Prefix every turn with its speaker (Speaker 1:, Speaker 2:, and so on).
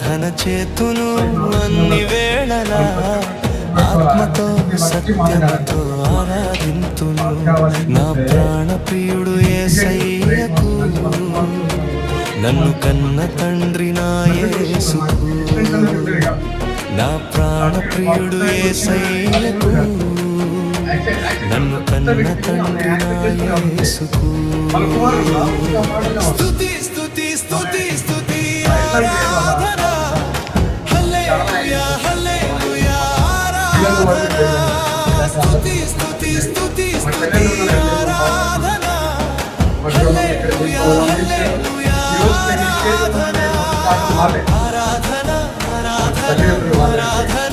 Speaker 1: ఆరాధన చేతును అన్ని వేళలా ఆత్మతో సత్యముతో ఆరాధింతును నా ప్రాణ ప్రియుడు యేసయ్యకు నన్ను కన్న తండ్రి నా యేసుకు నా ప్రాణ ప్రియుడు యేసయ్యకు నన్ను కన్న తండ్రి నా యేసుకు స్తుతి స్తుతి స్తుతి స్తుతి ఆరాధన హల్లెలూయా హల్లెలూయా ఆరాధన స్తుతి స్తుతి స్తుతి స్తుతి ఆరాధన హల్లెలూయా హల్లెలూయా ఆరాధన ఆరాధన ఆరాధన ఆరాధన